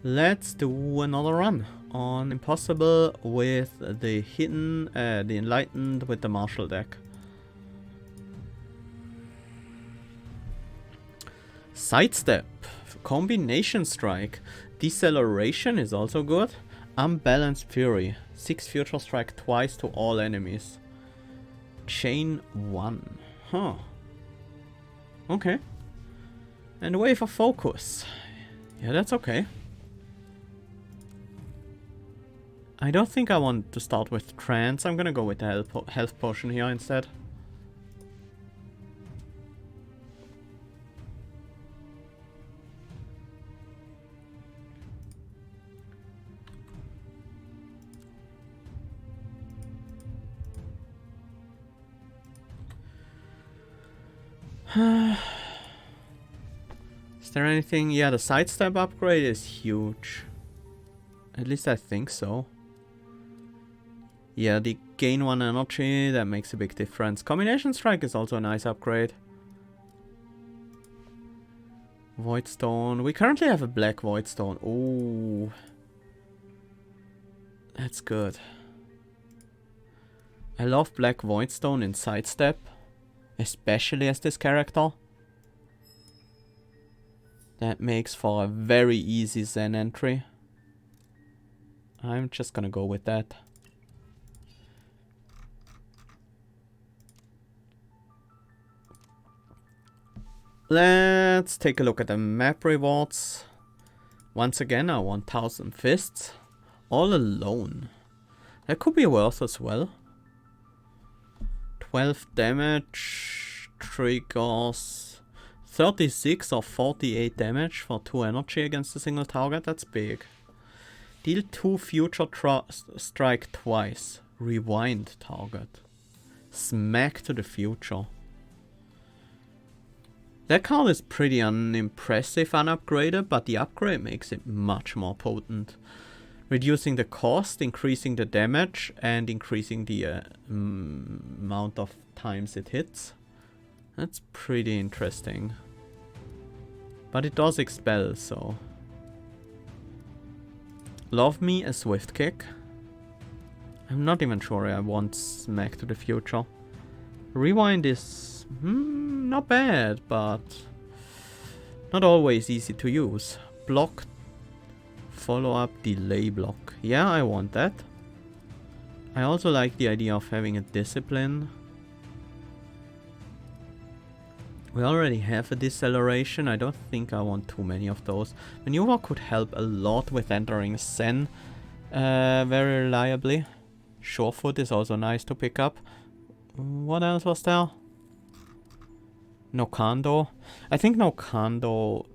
Let's do another run on Impossible with the hidden, the Enlightened with the Marshall deck. Sidestep, Combination Strike, Deceleration is also good. Unbalanced Fury, 6 Future Strike twice to all enemies. Chain 1, huh. Okay. And Wave of Focus. Yeah, that's okay. I don't think I want to start with Trance. I'm gonna go with the health potion here instead. Is there anything? Yeah, the sidestep upgrade is huge. At least I think so. Yeah, the gain 1 energy, that makes a big difference. Combination Strike is also a nice upgrade. Voidstone. We currently have a black Voidstone. Ooh. That's good. I love black Voidstone in sidestep. Especially as this character. That makes for a very easy Zen entry. I'm just gonna go with that. Let's take a look at the map rewards. Once again, our 1000 fists. All alone. That could be worth as well. 12 damage. Triggers 36 or 48 damage for 2 energy against a single target. That's big. Deal 2 future strike twice. Rewind target. Smack to the future. That card is pretty unimpressive unupgraded, but the upgrade makes it much more potent. Reducing the cost, increasing the damage, and increasing the amount of times it hits. That's pretty interesting. But it does expel, so... Love me a Swift Kick. I'm not even sure I want Smack to the future. Rewind is... not bad, but not always easy to use. Block, follow up, delay block. Yeah, I want that. I also like the idea of having a discipline. We already have a deceleration. I don't think I want too many of those. Maneuver could help a lot with entering Zen very reliably. Surefoot is also nice to pick up. What else was there? Nokando. I think Nokando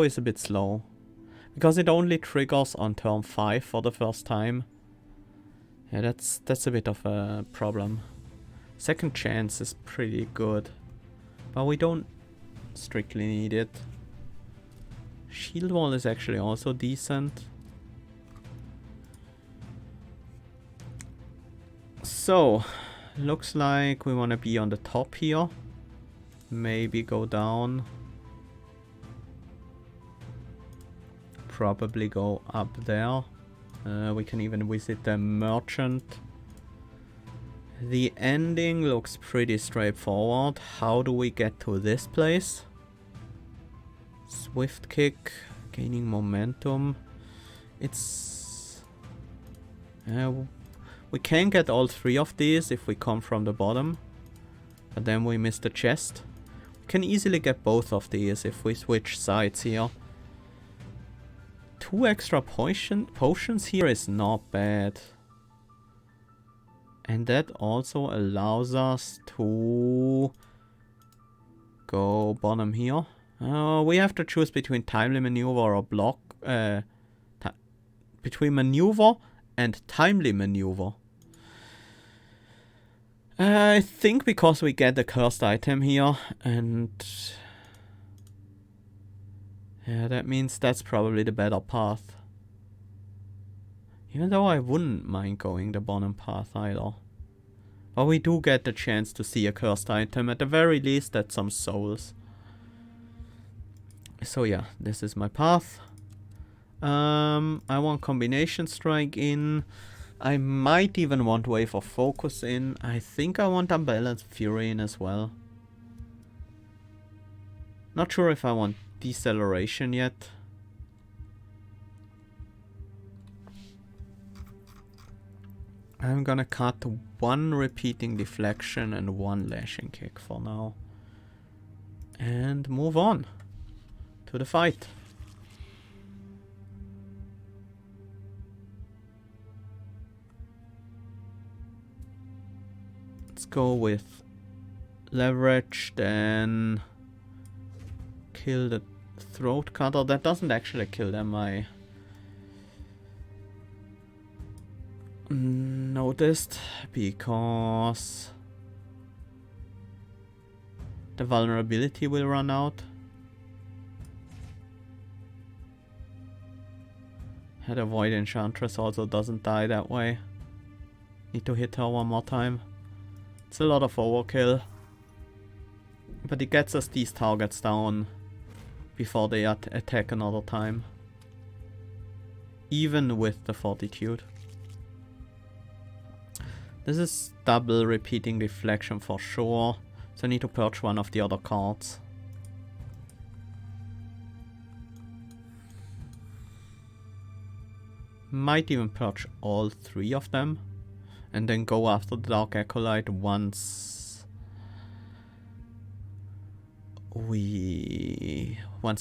is a bit slow. Because it only triggers on turn 5 for the first time. Yeah, that's a bit of a problem. Second chance is pretty good. But we don't strictly need it. Shield wall is actually also decent. So, looks like we want to be on the top here. Maybe go down. Probably go up there. We can even visit the merchant. The ending looks pretty straightforward. How do we get to this place? Swift kick, gaining momentum. It's... we can get all 3 of these if we come from the bottom. But then we miss the chest. We can easily get both of these if we switch sides here. 2 extra potions here is not bad. And that also allows us to go bottom here. We have to choose between timely maneuver or block. Between maneuver and timely maneuver. I think because we get the cursed item here, and yeah, that means that's probably the better path. Even though I wouldn't mind going the bottom path either. But we do get the chance to see a cursed item, at the very least that's some souls. So yeah, this is my path. I want combination strike in. I might even want wave of focus in. I think I want unbalanced fury in as well. Not sure if I want deceleration yet. I'm gonna cut 1 repeating deflection and 1 lashing kick for now. And move on to the fight. Let's go with leverage, then kill the throat cutter. That doesn't actually kill them, I noticed, because the vulnerability will run out. Had a Void Enchantress also doesn't die that way. Need to hit her one more time. It's a lot of overkill. But it gets us these targets down before they attack another time. Even with the fortitude. This is double repeating deflection for sure. So I need to purge one of the other cards. Might even purge all 3 of them. And then go after the Dark Acolyte once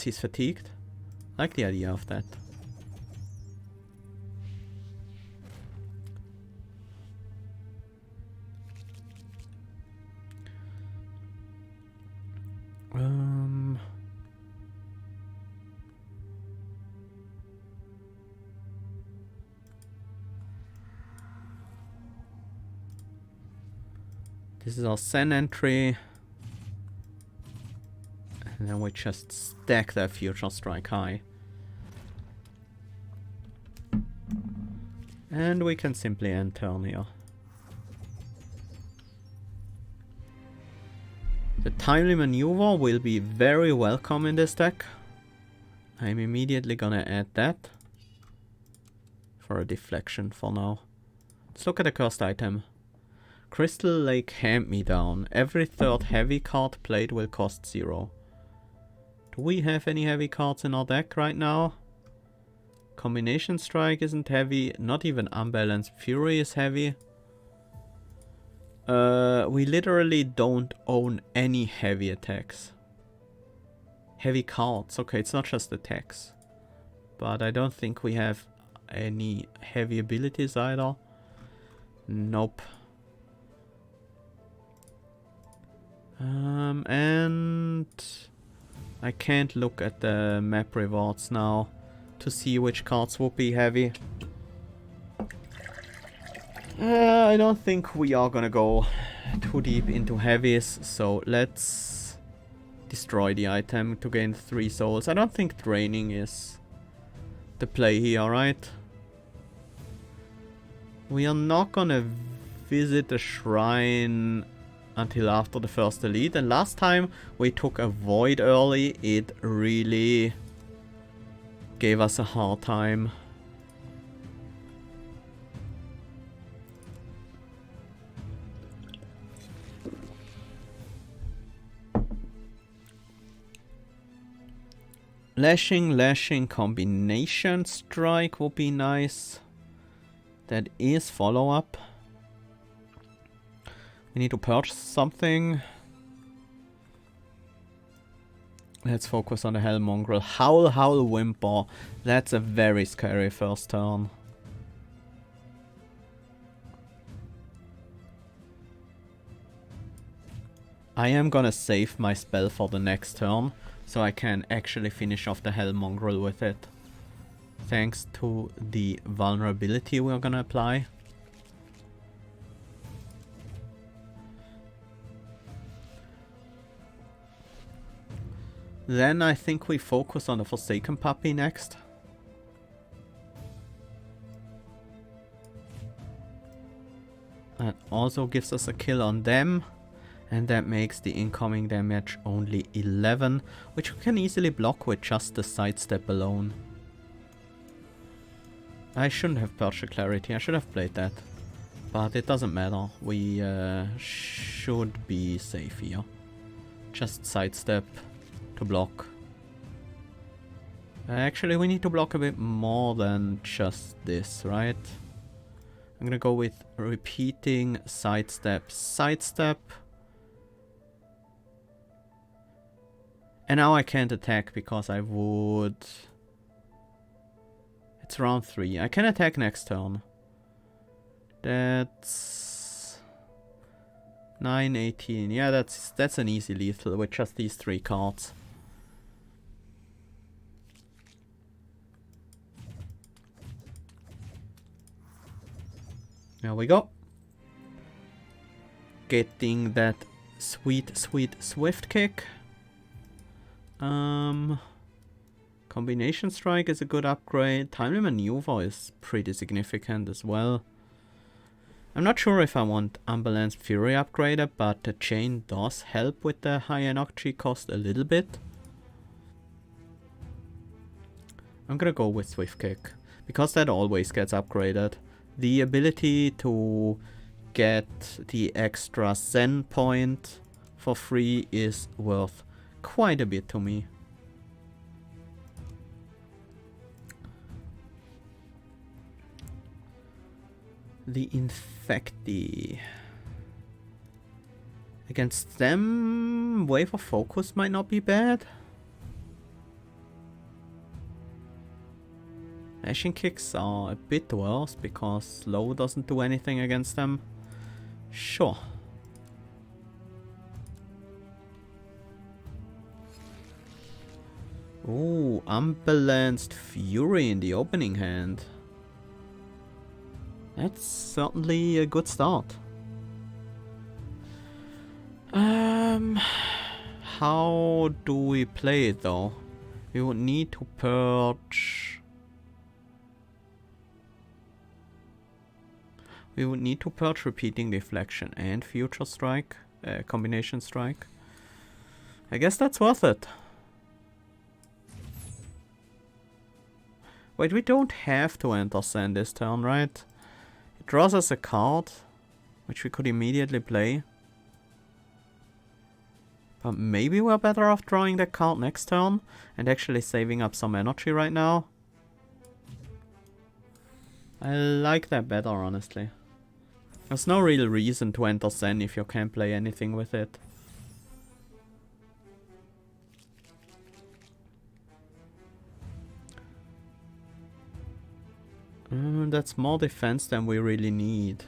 he's fatigued. I like the idea of that. This is our Zen entry. And then we just stack that Future Strike high. And we can simply end turn here. The timely maneuver will be very welcome in this deck. I'm immediately gonna add that. For a deflection for now. Let's look at the cursed item. Crystal Lake Hand-Me-Down. Every 3rd heavy card played will cost 0. Do we have any heavy cards in our deck right now? Combination Strike isn't heavy. Not even Unbalanced Fury is heavy. We literally don't own any heavy attacks. Heavy cards. Okay, it's not just attacks. But I don't think we have any heavy abilities either. Nope. And I can't look at the map rewards now to see which cards would be heavy. I don't think we are gonna go too deep into heavies, so let's destroy the item to gain 3 souls. I don't think draining is the play here, right? We are not gonna visit the shrine until after the first elite, and last time we took a void early, it really gave us a hard time. Lashing combination strike would be nice. That is follow-up. We need to purge something. Let's focus on the Hell Mongrel. Howl, Whimper. That's a very scary first turn. I am gonna save my spell for the next turn, so I can actually finish off the Hell Mongrel with it. Thanks to the vulnerability we're gonna apply. Then I think we focus on the Forsaken Puppy next. That also gives us a kill on them. And that makes the incoming damage only 11, which we can easily block with just the sidestep alone. I shouldn't have purchased clarity. I should have played that. But it doesn't matter. We should be safe here. Just sidestep to block. Actually, we need to block a bit more than just this, right? I'm gonna go with repeating sidestep, sidestep. And now I can't attack because I would... It's round 3. I can attack next turn. That's 9, 18. Yeah, that's an easy lethal with just these 3 cards. There we go. Getting that sweet, sweet swift kick. Combination strike is a good upgrade. Timely maneuver is pretty significant as well. I'm not sure if I want Unbalanced Fury upgraded, but the chain does help with the high energy cost a little bit. I'm gonna go with Swift Kick, because that always gets upgraded. The ability to get the extra Zen point for free is worth quite a bit to me. The Infecti. Against them, Wave of Focus might not be bad. Lashing kicks are a bit worse because slow doesn't do anything against them. Sure. Ooh, Unbalanced Fury in the opening hand. That's certainly a good start. How do we play it though? We would need to purge. We would need to purge Repeating Deflection and Future Strike, Combination Strike. I guess that's worth it. Wait, we don't have to enter Sand this turn, right? It draws us a card, which we could immediately play. But maybe we're better off drawing that card next turn and actually saving up some energy right now. I like that better, honestly. There's no real reason to enter Zen if you can't play anything with it. That's more defense than we really need.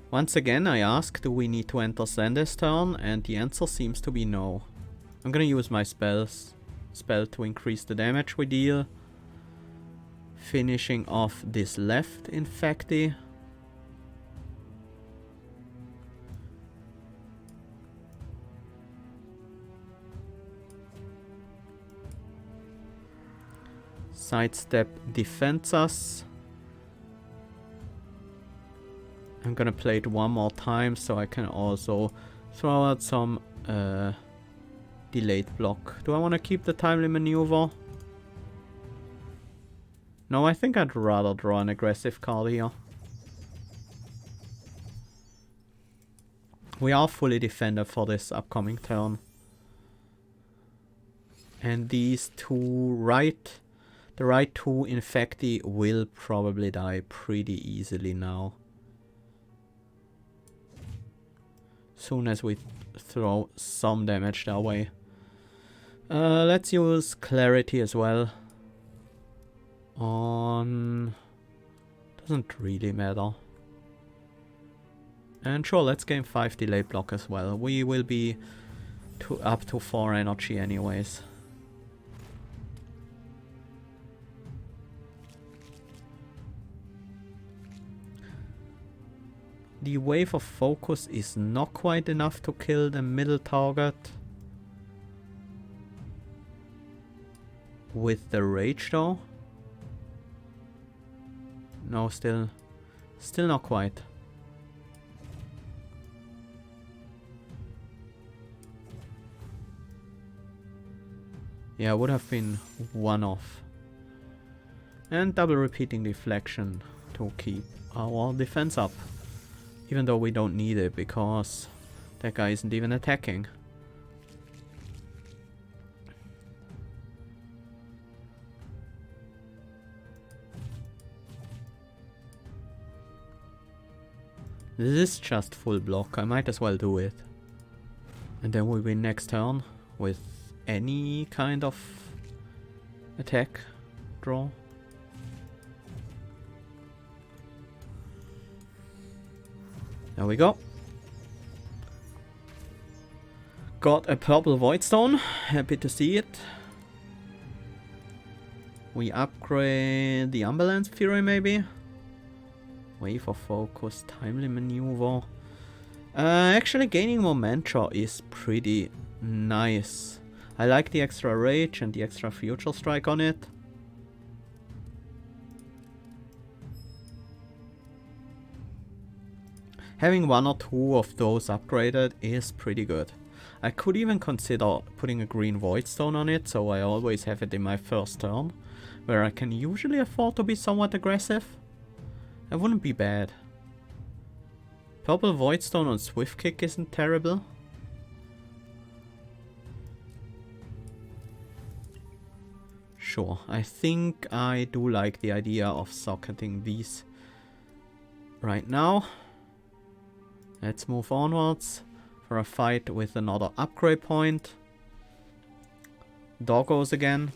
Once again, I ask, do we need to enter Zen this turn? And the answer seems to be no. I'm gonna use my spell to increase the damage we deal. Finishing off this left Infecti. Sidestep defends us. I'm gonna play it one more time so I can also throw out some delayed block. Do I want to keep the timely maneuver? No, I think I'd rather draw an aggressive card here. We are fully defended for this upcoming turn. And these two the right two Infecti will probably die pretty easily now. Soon as we throw some damage their way. Let's use Clarity as well. On... doesn't really matter. And sure, let's gain 5 delay block as well. We will be up to 4 energy anyways. The Wave of Focus is not quite enough to kill the middle target. With the Rage though? No, still not quite. Yeah, would have been one off. And double repeating deflection to keep our defense up. Even though we don't need it because that guy isn't even attacking. This is just full block, I might as well do it. And then we win next turn with any kind of attack draw. There we go. Got a purple void stone, happy to see it. We upgrade the Unbalanced Fury maybe. Wave of Focus, Timely Maneuver. Actually gaining more Mantra is pretty nice. I like the extra Rage and the extra Future Strike on it. Having one or two of those upgraded is pretty good. I could even consider putting a green Void Stone on it, so I always have it in my first turn, where I can usually afford to be somewhat aggressive. That wouldn't be bad. Purple Void Stone on Swift Kick isn't terrible. Sure, I think I do like the idea of socketing these right now. Let's move onwards for a fight with another upgrade point. Doggos again.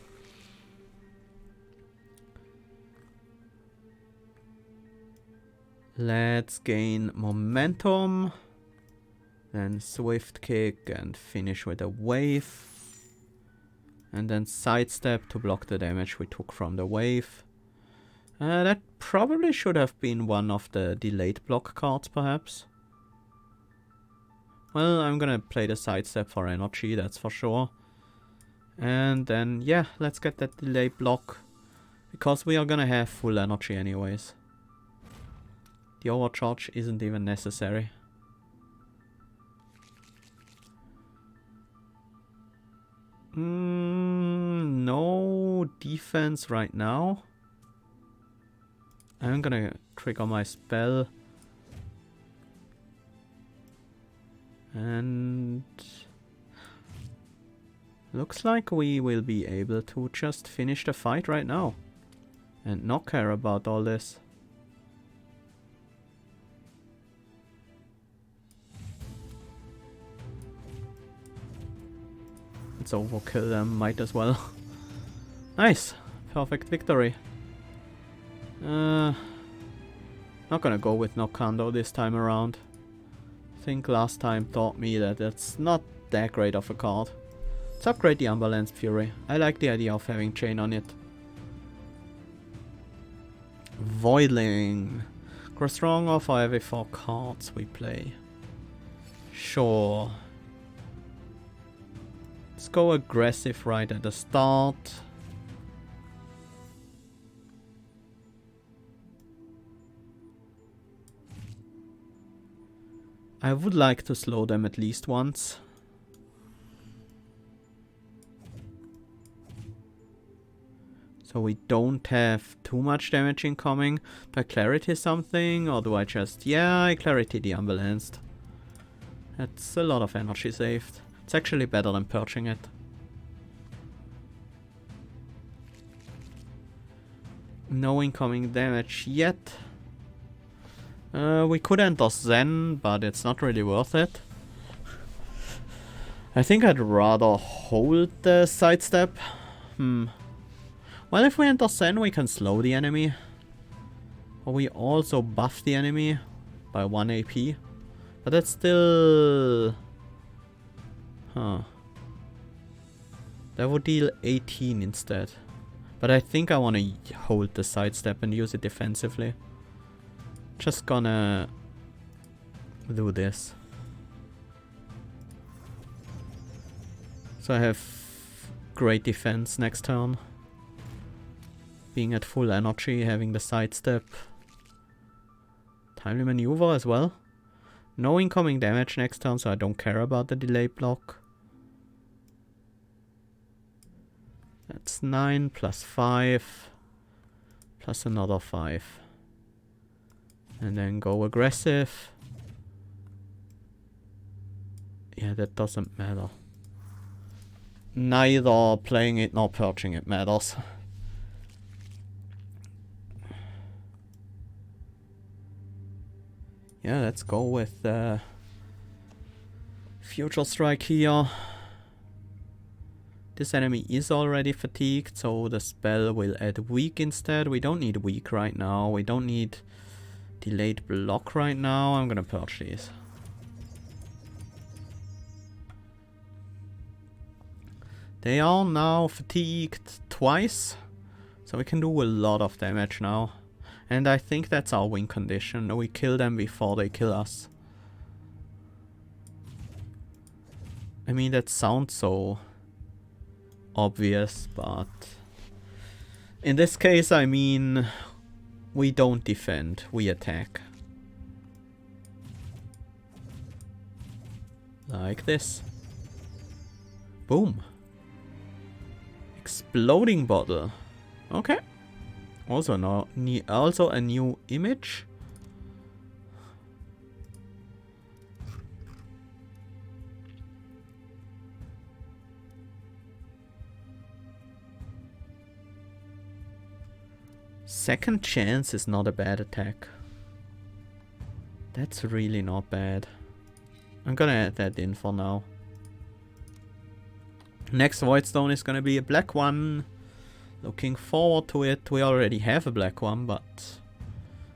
Let's gain momentum. Then Swift Kick and finish with a wave. And then sidestep to block the damage we took from the wave. That probably should have been one of the delayed block cards perhaps. Well, I'm gonna play the sidestep for energy, that's for sure. And then, yeah, let's get that delayed block. Because we are gonna have full energy anyways. The overcharge isn't even necessary. No defense right now. I'm gonna trigger my spell. And looks like we will be able to just finish the fight right now. And not care about all this. Let's overkill them, might as well. Nice! Perfect victory. Not gonna go with Nokando this time around. I think last time taught me that it's not that great of a card. Let's upgrade the Unbalanced Fury. I like the idea of having chain on it. Voidling. Grow stronger for every 4 cards we play. Sure. Let's go aggressive right at the start. I would like to slow them at least once. So we don't have too much damage incoming. Do I clarity something or do I just... Yeah, I clarity the Unbalanced. That's a lot of energy saved. It's actually better than purging it. No incoming damage yet. We could enter Zen, but it's not really worth it. I think I'd rather hold the sidestep. Well, if we enter Zen, we can slow the enemy. Or we also buff the enemy by 1 AP. But that's still... Huh. That would deal 18 instead. But I think I want to hold the sidestep and use it defensively. Just gonna do this. So I have great defense next turn. Being at full energy, having the sidestep. Timely maneuver as well. No incoming damage next turn, so I don't care about the delay block. That's 9 plus 5. Plus another 5. And then go aggressive. Yeah, that doesn't matter. Neither playing it nor purging it matters. Yeah, let's go with Future Strike here. This enemy is already fatigued, so the spell will add weak instead. We don't need weak right now. We don't need delayed block right now. I'm gonna purge these. They are now fatigued twice, so we can do a lot of damage now. And I think that's our win condition. We kill them before they kill us. I mean, that sounds so obvious, but in this case, I mean, we don't defend, we attack. Like this. Boom. Exploding bottle. Okay. Also a new image. Second chance is not a bad attack. That's really not bad. I'm gonna add that in for now. Next Void Stone is gonna be a black one. Looking forward to it. We already have a black one, but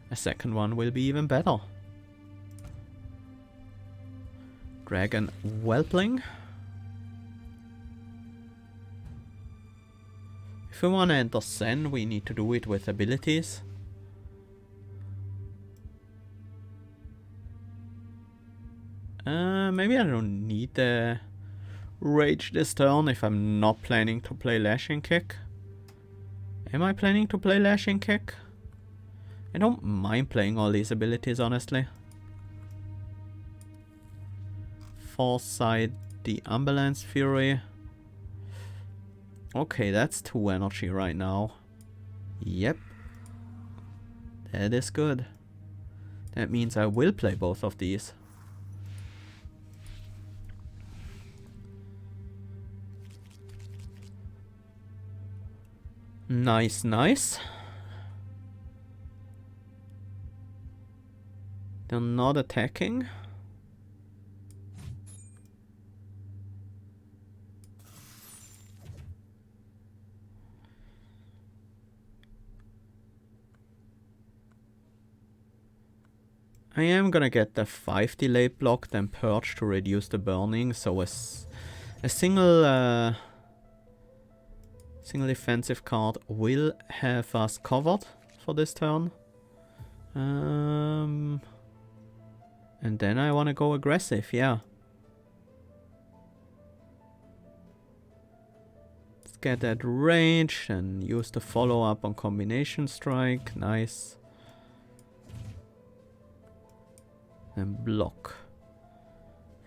a second one will be even better. Dragon Whelpling. If we want to enter Zen, we need to do it with abilities. Maybe I don't need the Rage this turn if I'm not planning to play Lashing Kick. Am I planning to play Lashing Kick? I don't mind playing all these abilities, honestly. Foresight, the Ambulance Fury. Okay, that's 2 energy right now. Yep. That is good. That means I will play both of these. Nice, nice. They're not attacking. I am gonna get the 5 delayed block, then purge to reduce the burning, so a single defensive card will have us covered for this turn. And then I wanna go aggressive, yeah. Let's get that range and use the follow up on combination strike, nice. And block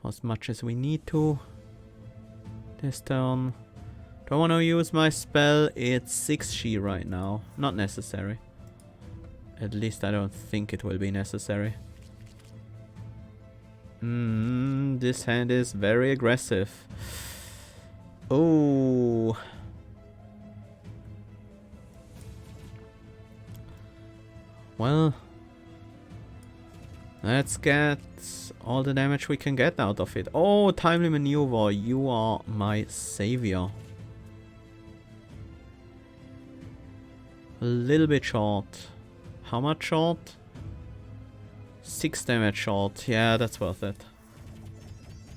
for as much as we need to this turn. Do I want to use my spell? It's 6G right now. Not necessary. At least I don't think it will be necessary. This hand is very aggressive. Oh. Well. Let's get all the damage we can get out of it. Oh, timely maneuver. You are my savior. A little bit short. How much short? 6 damage short. Yeah, that's worth it.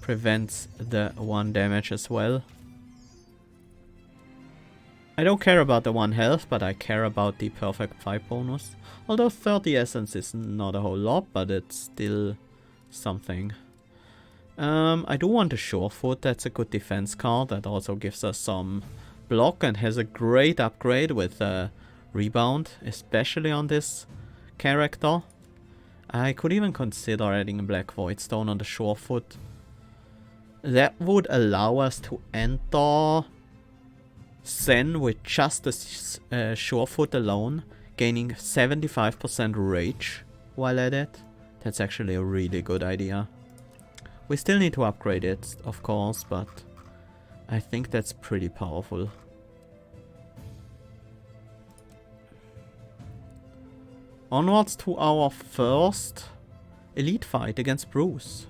Prevents the 1 damage as well. I don't care about the 1 health, but I care about the perfect 5 bonus. Although 30 essence is not a whole lot, but it's still something. I do want a Surefoot. That's a good defense card. That also gives us some block and has a great upgrade with rebound, especially on this character. I could even consider adding a Black Void Stone on the Surefoot. That would allow us to enter Zen with just the Surefoot alone, Gaining 75% rage while at it. That's actually a really good idea. We still need to upgrade it, of course, but I think that's pretty powerful. Onwards to our first elite fight against Bruce.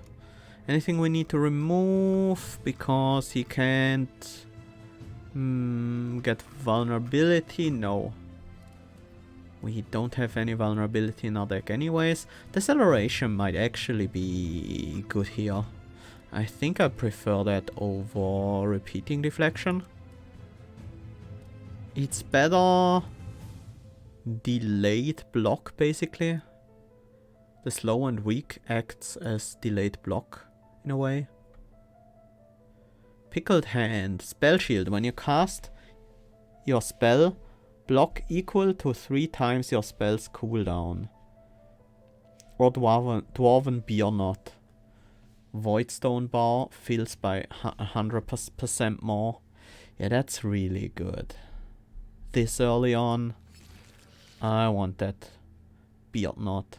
Anything we need to remove because he can't get vulnerability? No. We don't have any vulnerability in our deck anyways. Deceleration might actually be good here. I think I prefer that over repeating deflection. It's better delayed block basically. The slow and weak acts as delayed block in a way. Pickled Hand, Spell Shield. When you cast your spell, block equal to 3 times your spell's cooldown. Or Dwarven Beernot. Voidstone Bar fills by 100% more. Yeah, that's really good. This early on, I want that Beernot.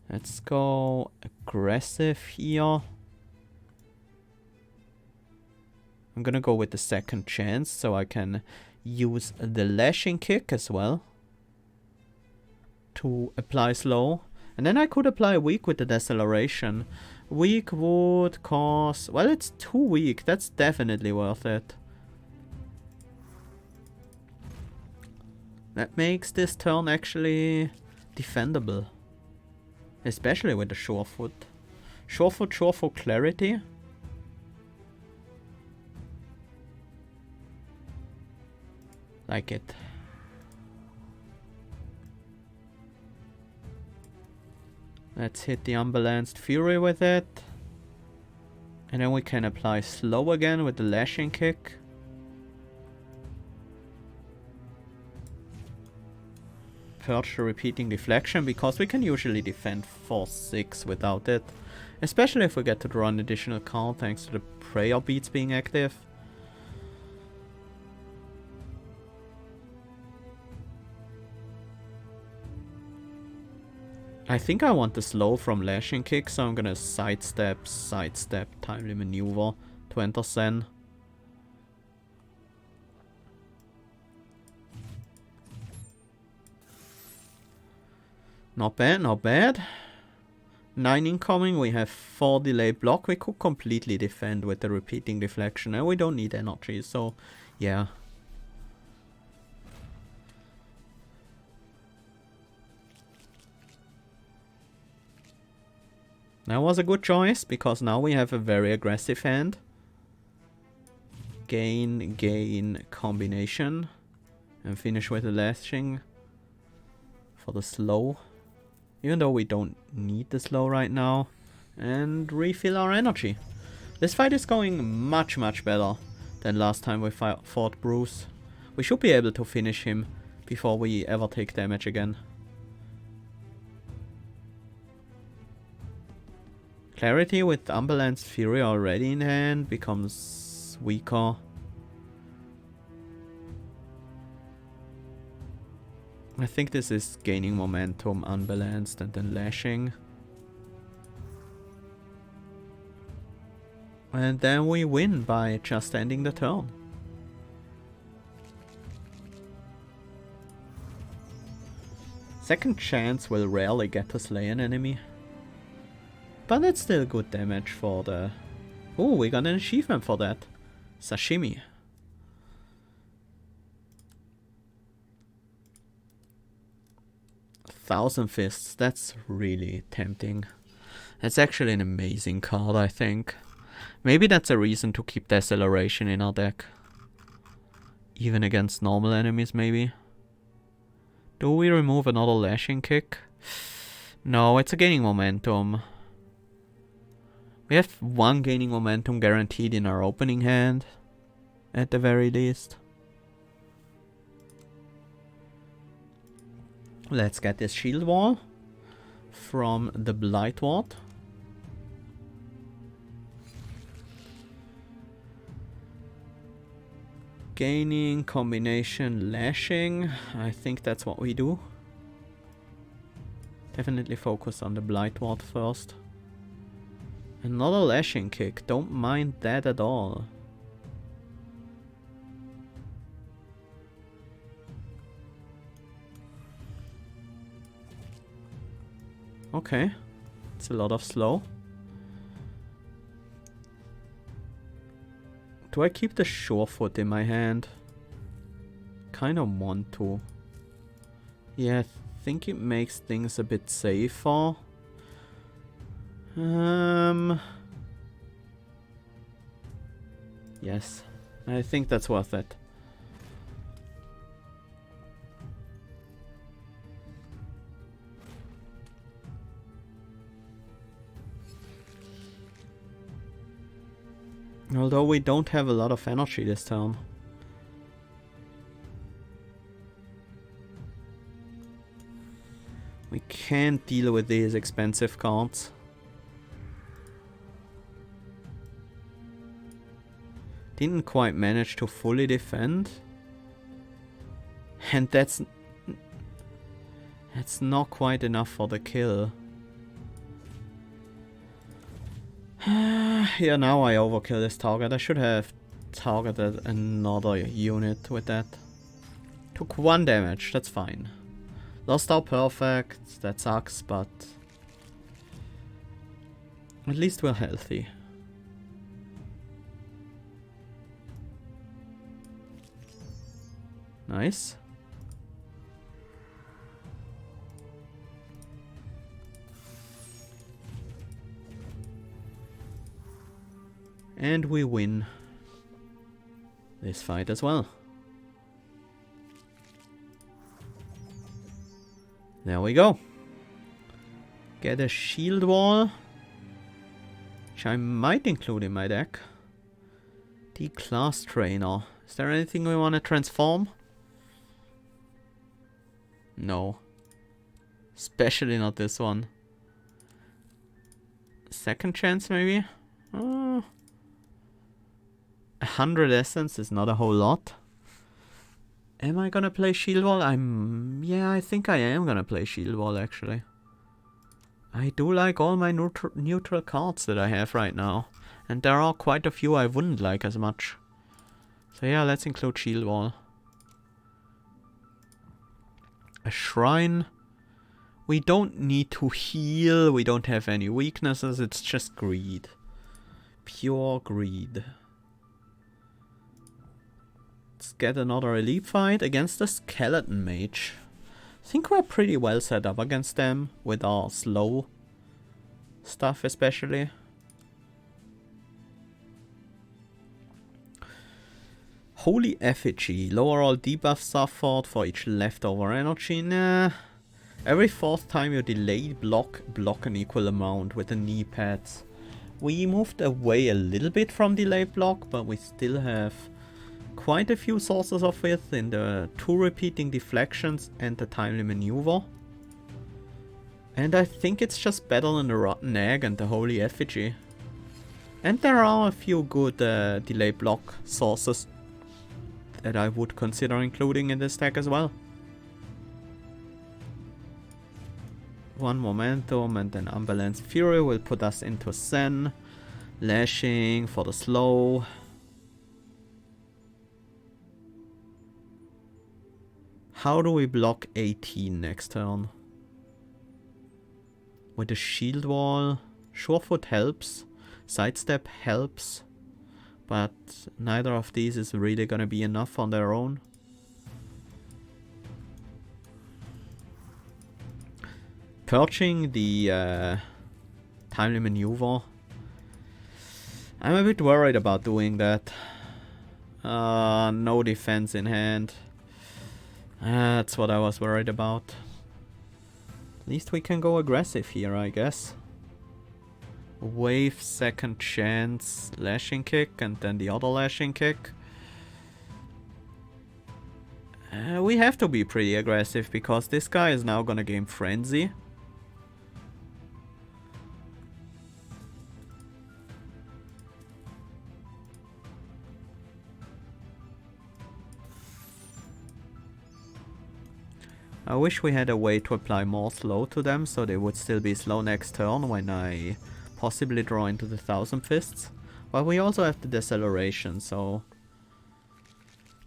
Let's go aggressive here. I'm gonna go with the second chance so I can use the lashing kick as well to apply slow. And then I could apply weak with the deceleration. Weak would cause... well, it's too weak. That's definitely worth it. That makes this turn actually defendable. Especially with the Surefoot. Surefoot clarity. Like it. Let's hit the Unbalanced Fury with it. And then we can apply slow again with the lashing kick. Purge the repeating deflection because we can usually defend 4-6 without it. Especially if we get to draw an additional card thanks to the prayer beads being active. I think I want the slow from lashing kick, so I'm gonna sidestep, timely maneuver to enter Sen. Not bad, not bad. 9 incoming, we have 4 delay block. We could completely defend with the repeating deflection and we don't need energy, so yeah. That was a good choice, because now we have a very aggressive hand. Gain combination. And finish with the lashing for the slow. Even though we don't need the slow right now. And refill our energy. This fight is going much better than last time we fought Bruce. We should be able to finish him before we ever take damage again. Clarity with Unbalanced Fury already in hand becomes weaker. I think this is gaining momentum, Unbalanced, and then lashing. And then we win by just ending the turn. Second chance will rarely get to slay an enemy. But it's still good damage for the... oh, we got an achievement for that. Sashimi. Thousand Fists, that's really tempting. That's actually an amazing card, I think. Maybe that's a reason to keep Deceleration in our deck. Even against normal enemies, maybe. Do we remove another Lashing Kick? No, it's a gaining momentum. We have 1 gaining momentum guaranteed in our opening hand, at the very least. Let's get this shield wall from the Blightward. Gaining, combination, lashing. I think that's what we do. Definitely focus on the Blightward first. Another lashing kick. Don't mind that at all. Okay. It's a lot of slow. Do I keep the Surefoot in my hand? Kinda want to. Yeah, I think it makes things a bit safer. Yes. I think that's worth it. Although we don't have a lot of energy this turn. We can't deal with these expensive cards. Didn't quite manage to fully defend. And that's not quite enough for the kill. Yeah, now I overkill this target. I should have targeted another unit with that. Took 1 damage, that's fine. Lost our perfect, that sucks, but at least we're healthy. Nice. And we win this fight as well. There we go. Get a shield wall, which I might include in my deck. The class trainer. Is there anything we want to transform? No. Especially not this one. Second chance maybe? 100 essence is not a whole lot. Am I gonna play Shield Wall? Yeah, I think I am gonna play Shield Wall actually. I do like all my neutral cards that I have right now. And there are quite a few I wouldn't like as much. So yeah, let's include Shield Wall. A Shrine. We don't need to heal, we don't have any weaknesses, it's just greed. Pure greed. Let's get another elite fight against the Skeleton Mage. I think we're pretty well set up against them, with our slow stuff especially. Holy Effigy. Lower all debuffs suffered for each leftover energy. Nah. Every 4th time you delay block an equal amount with the knee pads. We moved away a little bit from delay block, but we still have quite a few sources of it in the 2 repeating deflections and the timely maneuver. And I think it's just better than the Rotten Egg and the Holy Effigy. And there are a few good delay block sources that I would consider including in this deck as well. 1 momentum and then Unbalanced Fury will put us into Zen. Lashing for the slow. How do we block 18 next turn? With the Shield Wall. Surefoot helps. Sidestep helps. But neither of these is really gonna be enough on their own. Purging the timely maneuver. I'm a bit worried about doing that. No defense in hand. That's what I was worried about. At least we can go aggressive here, I guess. Wave, second chance, lashing kick, and then the other lashing kick. We have to be pretty aggressive because this guy is now gonna gain Frenzy. I wish we had a way to apply more slow to them, so they would still be slow next turn when I possibly draw into the Thousand Fists. But we also have the deceleration, so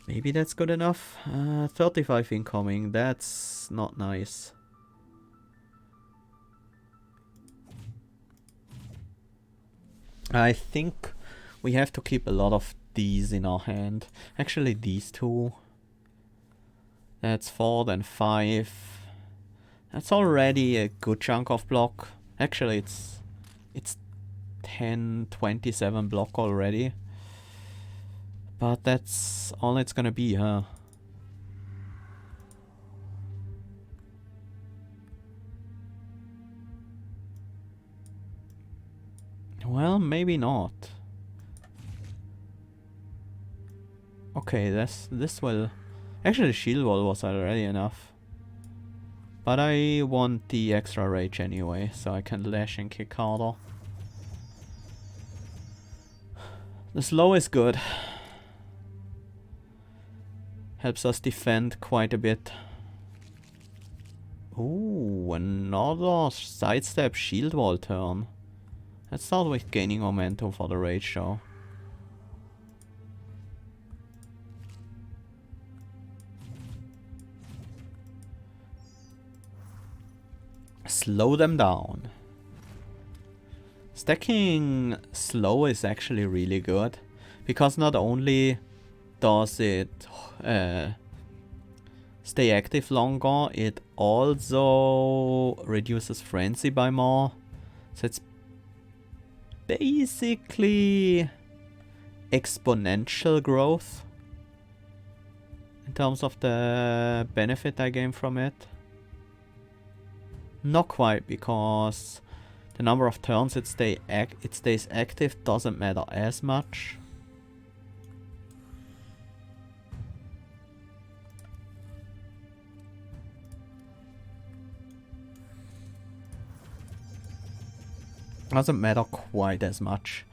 maybe that's good enough. 35 incoming, that's not nice. I think we have to keep a lot of these in our hand. Actually, these two. That's 4, then 5. That's already a good chunk of block. Actually, it's 10, 27 block already. But that's all it's gonna be, huh? Well, maybe not. Okay, this will... Actually, shield wall was already enough. But I want the extra rage anyway, so I can lash and kick harder. The slow is good. Helps us defend quite a bit. Ooh, another sidestep shield wall turn. Let's start with gaining momentum for the rage show. Slow them down. Stacking slow is actually really good, because not only does it stay active longer, it also reduces frenzy by more. So it's basically exponential growth in terms of the benefit I gain from it. Not quite, because the number of turns it stays active doesn't matter as much. Doesn't matter quite as much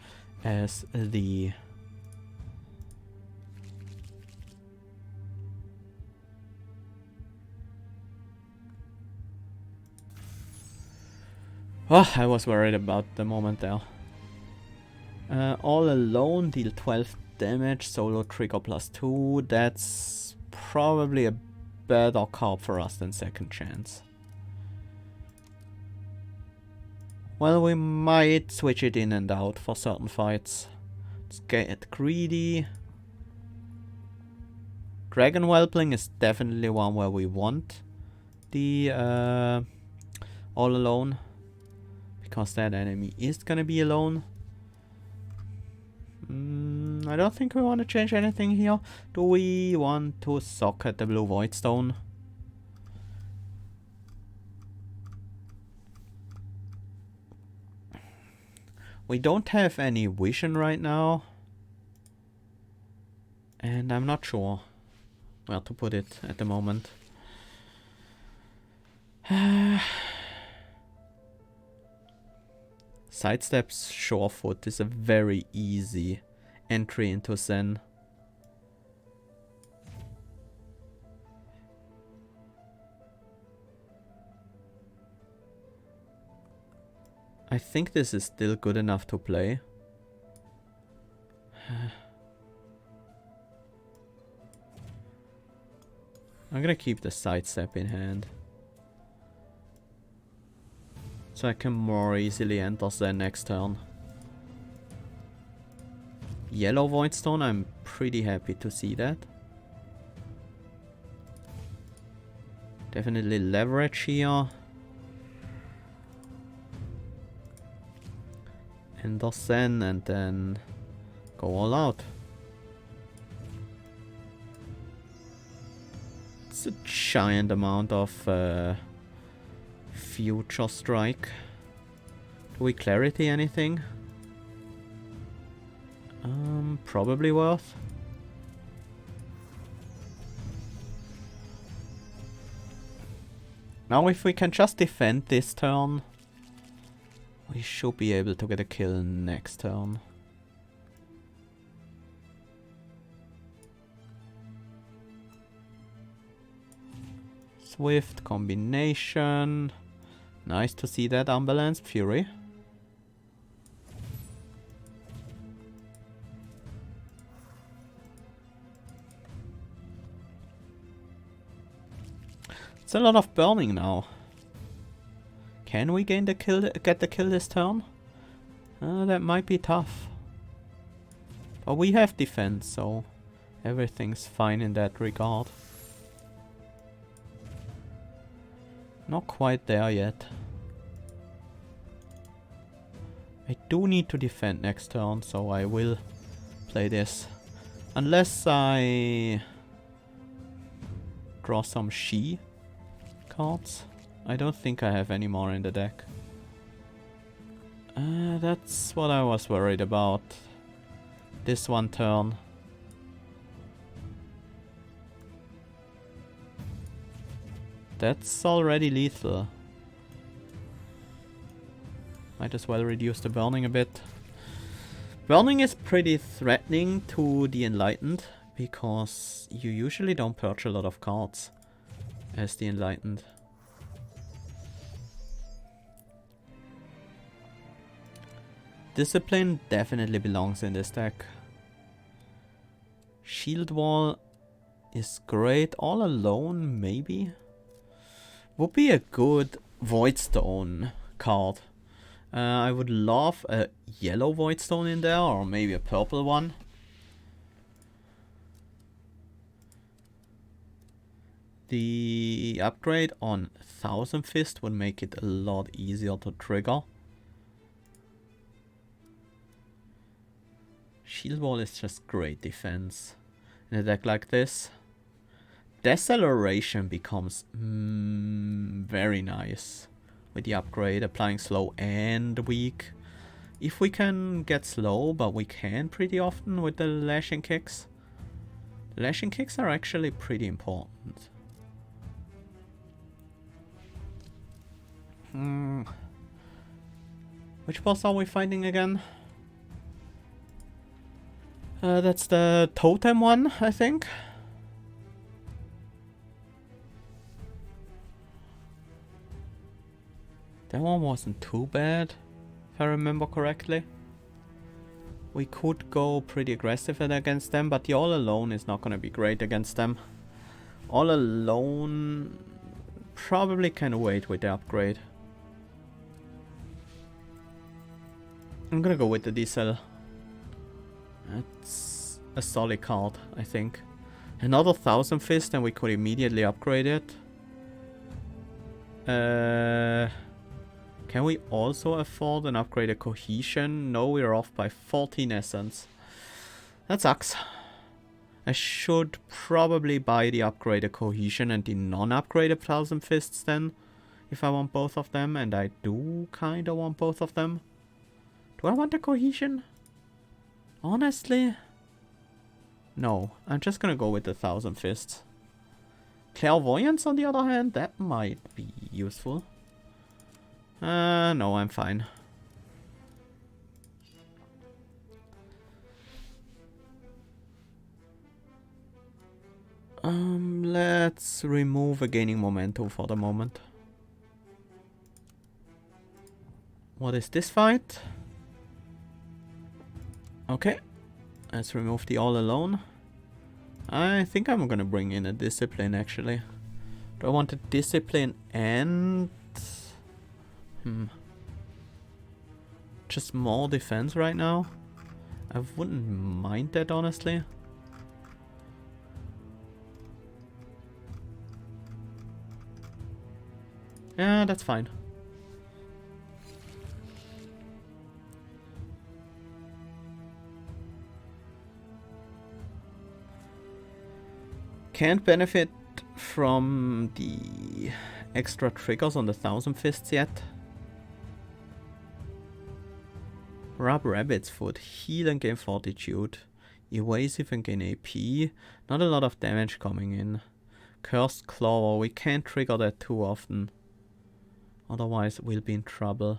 as the... Oh, I was worried about the moment there. All alone, deal 12 damage, solo trigger +2. That's probably a better card for us than second chance. Well, we might switch it in and out for certain fights. Let's get greedy. Dragon Whelpling is definitely one where we want the all alone, because that enemy is gonna be alone. I don't think we want to change anything here. Do we want to socket the blue void stone? We don't have any vision right now, and I'm not sure where to put it at the moment. Sidesteps Surefoot is a very easy entry into Zen. I think this is still good enough to play. I'm gonna keep the sidestep in hand, so I can more easily enter Zen next turn. Yellow Voidstone, I'm pretty happy to see that. Definitely leverage here. Enter Zen and then go all out. It's a giant amount of future strike. Do we clarity anything? Probably worth. Now if we can just defend this turn, we should be able to get a kill next turn. Swift combination. Nice to see that unbalanced fury. It's a lot of burning now. Can we gain the kill? Get the kill this turn? That might be tough. But we have defense, so everything's fine in that regard. Not quite there yet. I do need to defend next turn, so I will play this. Unless I draw some She cards. I don't think I have any more in the deck. That's what I was worried about. This one turn. That's already lethal. Might as well reduce the burning a bit. Burning is pretty threatening to the Enlightened, because you usually don't purge a lot of cards as the Enlightened. Discipline definitely belongs in this deck. Shield Wall is great. All Alone, maybe? Would be a good Voidstone card. I would love a yellow Voidstone in there, or maybe a purple one. The upgrade on Thousand Fist would make it a lot easier to trigger. Shield Wall is just great defense. In a deck like this, Deceleration becomes very nice with the upgrade, applying slow and weak. If we can get slow, but we can pretty often with the lashing kicks. The lashing kicks are actually pretty important. Which boss are we fighting again? That's the totem one, I think. That one wasn't too bad, if I remember correctly. We could go pretty aggressive against them, but the All Alone is not gonna be great against them. All Alone probably can wait with the upgrade. I'm gonna go with the Diesel. That's a solid card, I think. Another Thousand Fist and we could immediately upgrade it. Can we also afford an upgraded Cohesion? No, we're off by 14 essence. That sucks. I should probably buy the upgraded Cohesion and the non-upgraded Thousand Fists then, if I want both of them, and I do kinda want both of them. Do I want the Cohesion? Honestly? No, I'm just gonna go with the Thousand Fists. Clairvoyance on the other hand, that might be useful. No, I'm fine. Let's remove a gaining momentum for the moment. What is this fight? Okay, let's remove the All Alone. I think I'm gonna bring in a Discipline actually. Do I want a Discipline and... just more defense right now? I wouldn't mind that honestly. Yeah, that's fine. Can't benefit from the extra triggers on the Thousand Fists yet. Rub Rabbit's Foot, heal and gain fortitude. Evasive and gain AP. Not a lot of damage coming in. Cursed Claw, we can't trigger that too often. Otherwise we'll be in trouble.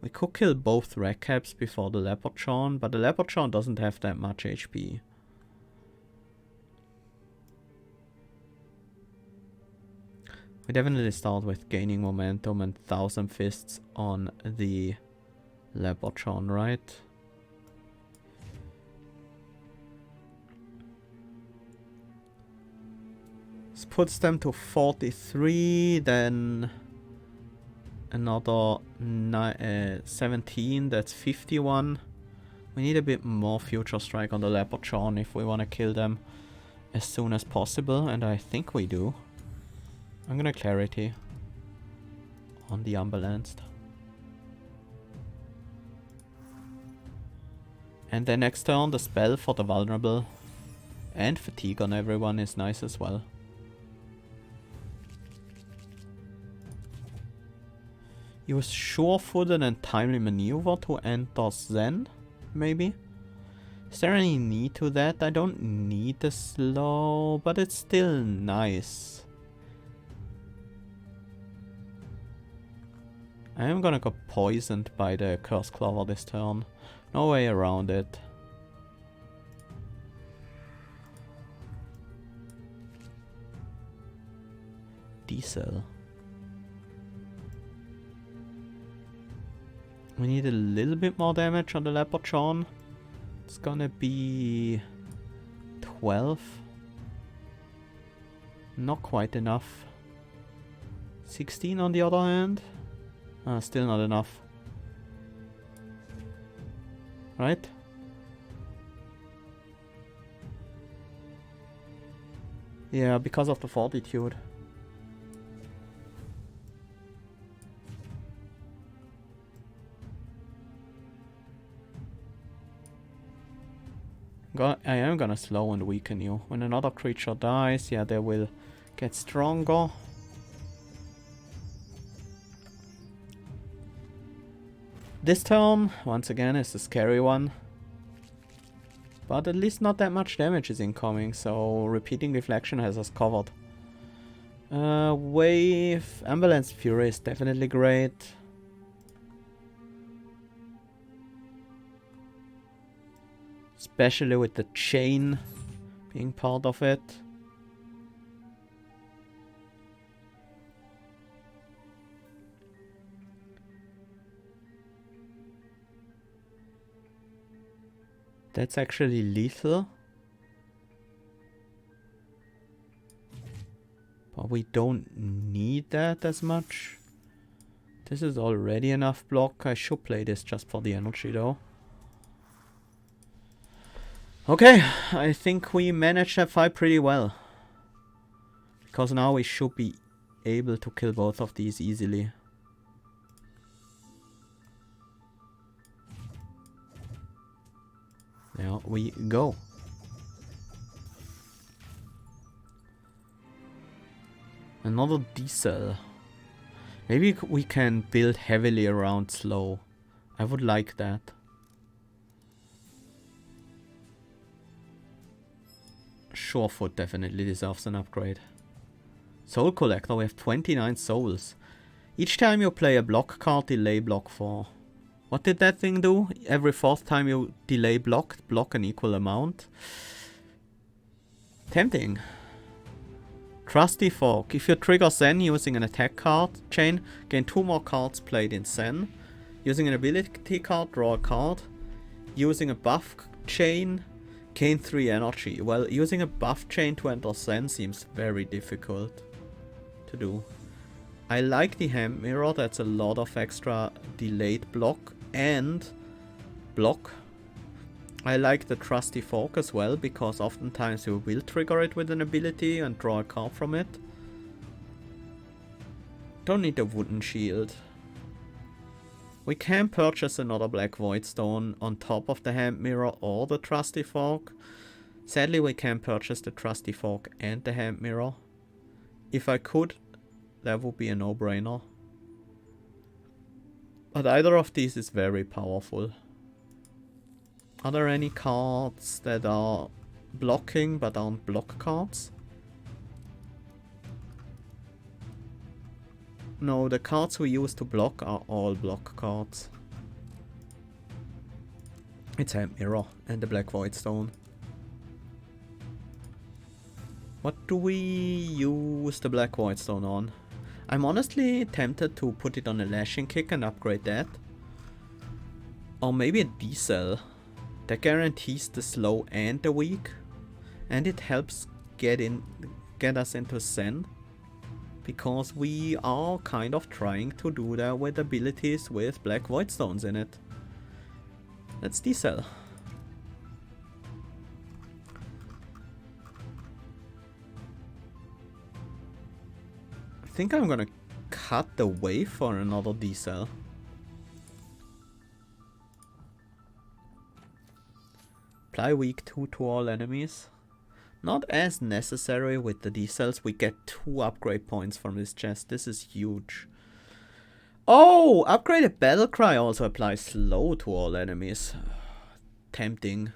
We could kill both Red Caps before the Leopardchorn, but the Leopardchorn doesn't have that much HP. We definitely start with gaining momentum and 1000 fists on the Leprechaun, right? This puts them to 43, then another 17, that's 51. We need a bit more Future Strike on the Leprechaun if we want to kill them as soon as possible, and I think we do. I'm gonna Clarity on the Unbalanced. And then next turn, the spell for the Vulnerable and Fatigue on everyone is nice as well. Use Sure-Footed and Timely Maneuver to enter Zen, maybe? Is there any need to that? I don't need the slow, but it's still nice. I am gonna get poisoned by the Curse Clover this turn. No way around it. Diesel. We need a little bit more damage on the Leprechaun. It's gonna be 12. Not quite enough. 16 on the other hand. Still not enough. Right? Yeah, because of the fortitude. I am gonna slow and weaken you. When another creature dies, yeah, they will get stronger. This turn, once again, is a scary one. But at least not that much damage is incoming, so repeating deflection has us covered. Wave, Ambulance Fury is definitely great. Especially with the chain being part of it. That's actually lethal. But we don't need that as much. This is already enough block. I should play this just for the energy though. Okay, I think we managed that fight pretty well. Because now we should be able to kill both of these easily. There we go. Another D-cell. Maybe we can build heavily around slow. I would like that. Surefoot definitely deserves an upgrade. Soul Collector, we have 29 souls. Each time you play a block card, delay block for... What did that thing do? Every fourth time you delay block an equal amount. Tempting. Trusty Fork. If you trigger Zen using an attack card chain, gain 2 more cards played in Zen. Using an ability card, draw a card. Using a buff chain, gain 3 energy. Well, using a buff chain to enter Zen seems very difficult to do. I like the Hand Mirror, that's a lot of extra delayed block and block. I like the Trusty Fork as well, because oftentimes you will trigger it with an ability and draw a card from it. Don't need the Wooden Shield. We can purchase another Black Void Stone on top of the Hand Mirror or the Trusty Fork. Sadly, we can purchase the Trusty Fork and the Hand Mirror. If I could, that would be a no-brainer. But either of these is very powerful. Are there any cards that are blocking but aren't block cards? No, the cards we use to block are all block cards. It's Hand Mirror and the Black Void Stone. What do we use the Black Void Stone on? I'm honestly tempted to put it on a lashing kick and upgrade that. Or maybe a D-cell. That guarantees the slow and the weak. And it helps get us into Zen. Because we are kind of trying to do that with abilities with black void stones in it. Let's D-cell. I think I'm gonna cut the way for another D-cell. Apply weak 2 to all enemies. Not as necessary with the D-cells. We get 2 upgrade points from this chest. This is huge. Oh! Upgraded battle cry also applies slow to all enemies. Tempting.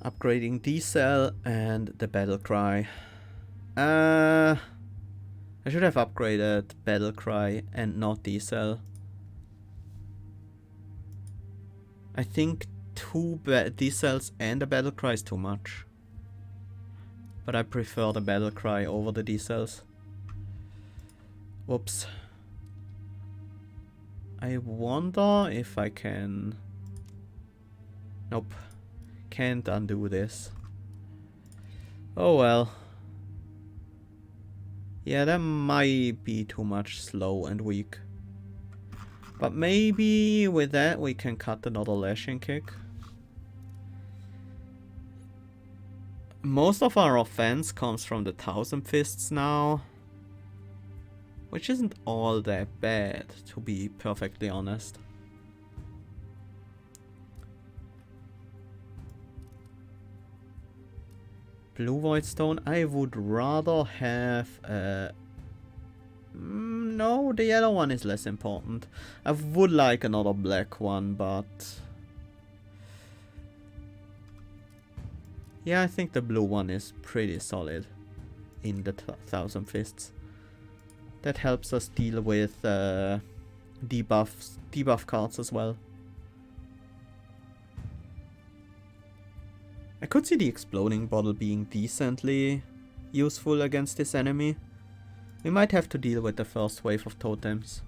Upgrading D-cell and the battle cry. I should have upgraded battle cry and not D-cell. I think 2 D-cells and a battle cry is too much. But I prefer the battle cry over the D-cells. Whoops. I wonder if I can... Nope. Can't undo this. Oh well. Yeah, that might be too much slow and weak. But maybe with that we can cut another lashing kick. Most of our offense comes from the 1000 fists now. Which isn't all that bad, to be perfectly honest. Blue void stone. I would rather have no, the yellow one is less important. I would like another black one, but yeah, I think the blue one is pretty solid in the 1000 fists. That helps us deal with debuff cards as well. I could see the exploding bottle being decently useful against this enemy. We might have to deal with the first wave of totems.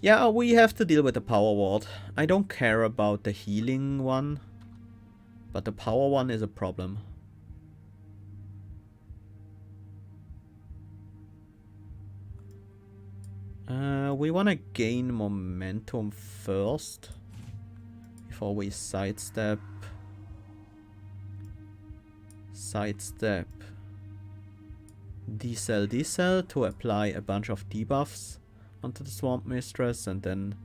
Yeah, we have to deal with the power ward. I don't care about the healing one, but the power one is a problem. We want to gain momentum first. Before we sidestep. D-cell to apply a bunch of debuffs onto the Swamp Mistress, and then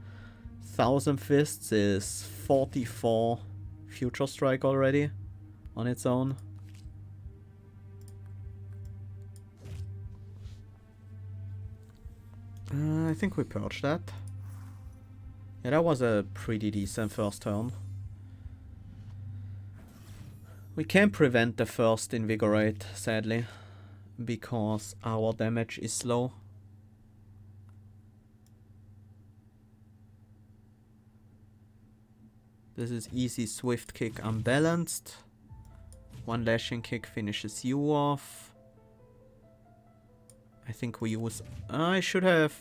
1000 Fists is 44 Future Strike already on its own. I think we purged that. Yeah, that was a pretty decent first turn. We can't prevent the first Invigorate, sadly, because our damage is slow. This is easy swift kick unbalanced. One lashing kick finishes you off. I think we use... I should have...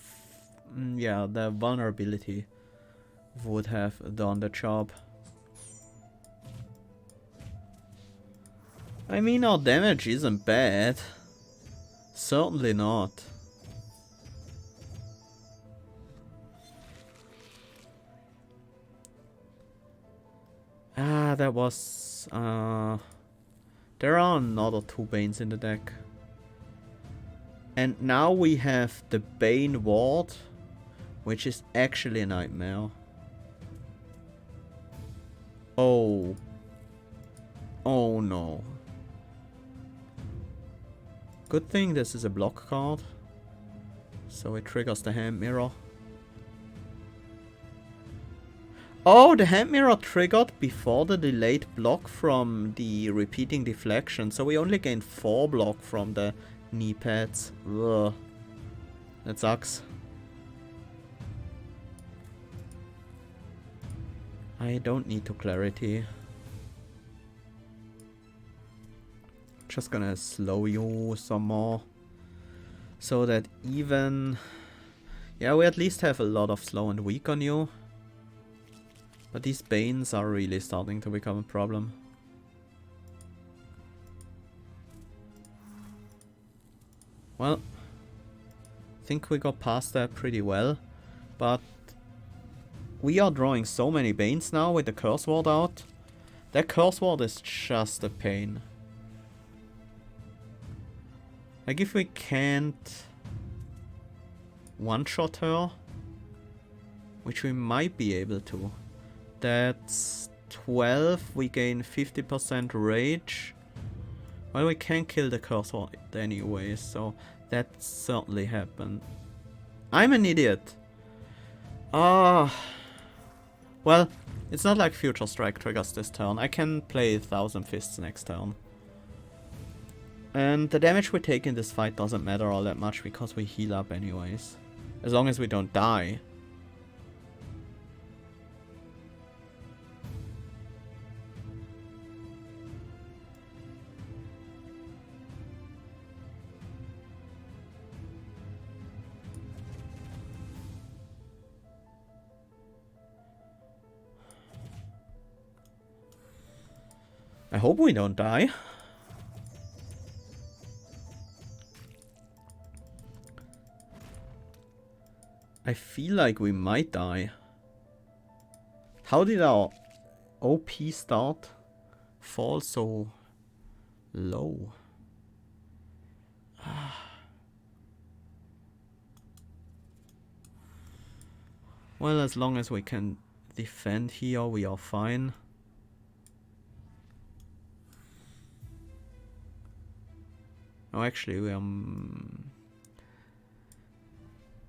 yeah, the vulnerability would have done the job. I mean, our damage isn't bad. Certainly not. Ah, that was... there are another 2 Banes in the deck. And now we have the Bane Ward, which is actually a nightmare. Oh. Oh no. Good thing this is a block card, so it triggers the Hand Mirror. Oh, the Hand Mirror triggered before the delayed block from the repeating deflection, so we only gain 4 block from the Knee pads. Ugh. That sucks. I don't need to clarity. Just gonna slow you some more. So that even... Yeah, we at least have a lot of slow and weak on you. But these Banes are really starting to become a problem. Well, I think we got past that pretty well. But we are drawing so many Banes now with the Curse Ward out. That Curse Ward is just a pain. Like if we can't one-shot her, which we might be able to. That's 12, we gain 50% rage. Well, we can kill the Curse Ward anyway, so that certainly happened. I'm an idiot. Ah. Well, it's not like Future Strike triggers this turn. I can play 1000 Fists next turn. And the damage we take in this fight doesn't matter all that much because we heal up anyways. As long as we don't die. I hope we don't die. I feel like we might die. How did our OP start fall so low? Well, as long as we can defend here, we are fine. Oh, actually, we are...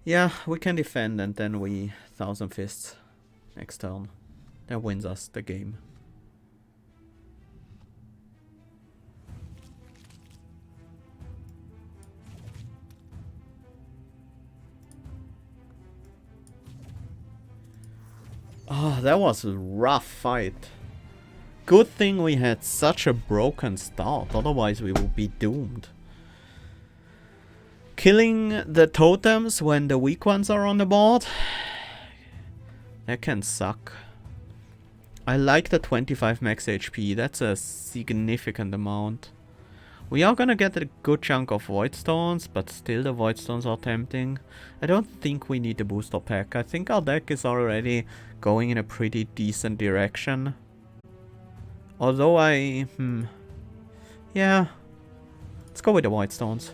yeah, we can defend and then we 1000 Fists next turn. That wins us the game. Oh, that was a rough fight. Good thing we had such a broken start, otherwise we would be doomed. Killing the totems when the weak ones are on the board, that can suck. I like the 25 max HP, that's a significant amount. We are gonna get a good chunk of Void Stones, but still the Void Stones are tempting. I don't think we need the booster pack. I think our deck is already going in a pretty decent direction. Although yeah, let's go with the Void Stones.